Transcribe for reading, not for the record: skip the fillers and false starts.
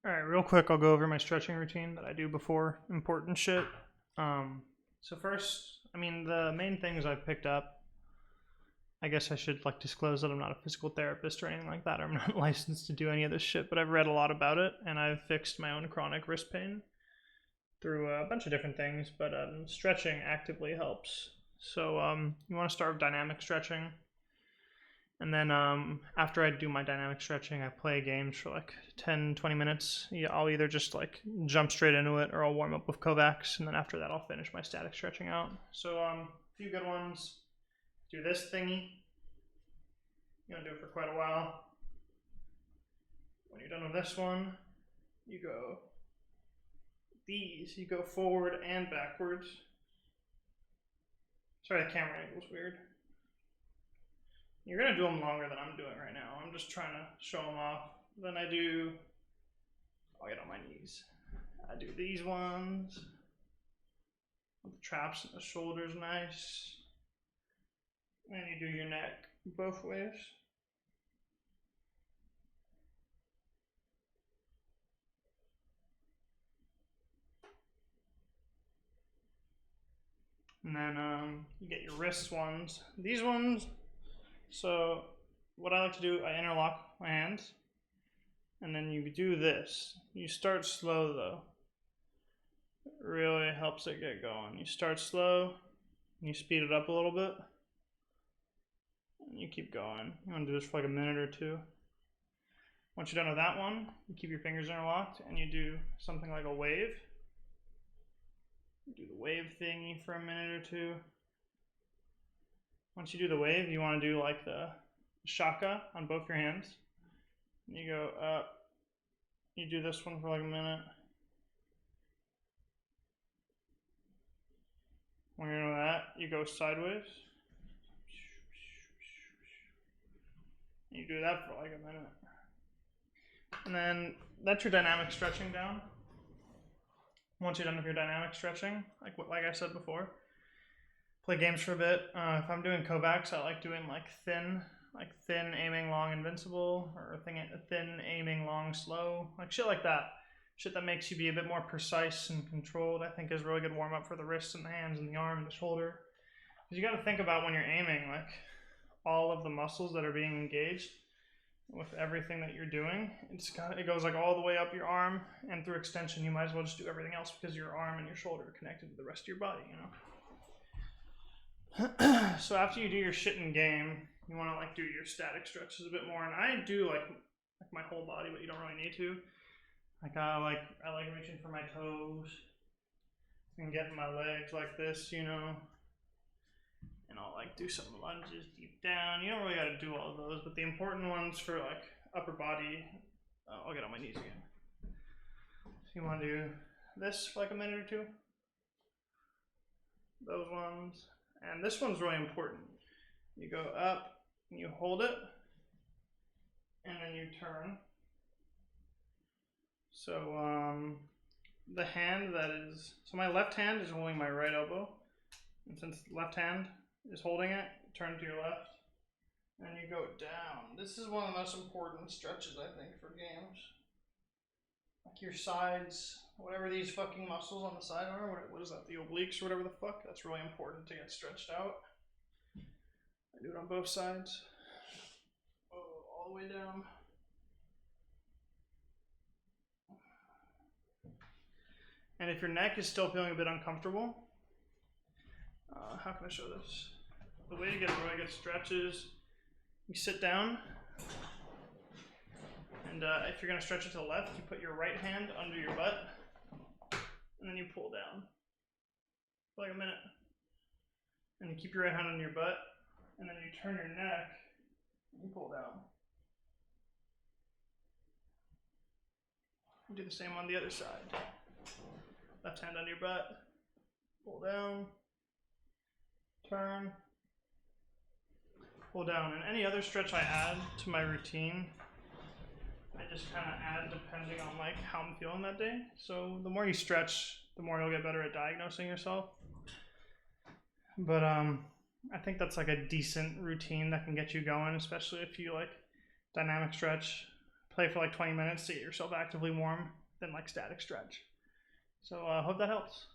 All right, real quick, I'll go over my stretching routine that I do before important shit. So first, I mean, the main things I've picked up. I guess I should like disclose that I'm not a physical therapist or anything like that. I'm not licensed to do any of this shit, but I've read a lot about it, and I've fixed my own chronic wrist pain through a bunch of different things. But stretching actively helps. So you want to start with dynamic stretching. And then after I do my dynamic stretching, I play games for like 10, 20 minutes. Yeah, I'll either just like jump straight into it or I'll warm up with Kovacs. And then after that, I'll finish my static stretching out. So a few good ones. Do this thingy. You're going to do it for quite a while. When you're done with this one, you go these. You go forward and backwards. Sorry, the camera angle's weird. You're going to do them longer than I'm doing right now. I'm just trying to show them off. Then I'll get on my knees. I do these ones. With the traps and the shoulders nice. And you do your neck both ways. And then you get your wrist ones. These ones, so what I like to do, I interlock my hands. And then you do this. You start slow though. It really helps it get going. You start slow, and you speed it up a little bit. And you keep going. You want to do this for like a minute or two. Once you're done with that one, you keep your fingers interlocked and you do something like a wave. You do the wave thingy for a minute or two. Once you do the wave, you want to do like the shaka on both your hands. And you go up. You do this one for like a minute. When you're doing that, you go sideways. You do that for like a minute. And then that's your dynamic stretching down. Once you're done with your dynamic stretching, like I said before, play games for a bit. If I'm doing Kovacs, I like doing like thin aiming long invincible, or thin aiming long slow, like shit like that. Shit that makes you be a bit more precise and controlled, I think is really good warm up for the wrists and the hands and the arm and the shoulder. Because you got to think about when you're aiming, like all of the muscles that are being engaged with everything that you're doing. It goes like all the way up your arm, and through extension, you might as well just do everything else because your arm and your shoulder are connected to the rest of your body, you know? So after you do your shit in game, you want to like do your static stretches a bit more, and I do like my whole body, but you don't really need to. Like I like reaching for my toes and getting my legs like this, you know. And I'll like do some lunges deep down. You don't really got to do all of those, but the important ones for like upper body, I'll get on my knees again. So you want to do this for like a minute or two. Those ones. And this one's really important. You go up and you hold it, and then you turn. So the hand so my left hand is holding my right elbow. And since the left hand is holding it, turn to your left, and you go down. This is one of the most important stretches, I think, for games. Like your sides, whatever these fucking muscles on the side are, what is that, the obliques or whatever the fuck, that's really important to get stretched out. I do it on both sides. All the way down. And if your neck is still feeling a bit uncomfortable, how can I show this? The way to get a really good stretch is you sit down, and if you're going to stretch it to the left, you put your right hand under your butt, and then you pull down for like a minute. And you keep your right hand on your butt, and then you turn your neck, and you pull down. You do the same on the other side. Left hand under your butt, pull down, turn, pull down. And any other stretch I add to my routine, I just kind of add depending on like how I'm feeling that day. So the more you stretch, the more you'll get better at diagnosing yourself. But I think that's like a decent routine that can get you going, especially if you like dynamic stretch, play for like 20 minutes to get yourself actively warm, then like static stretch. So I hope that helps.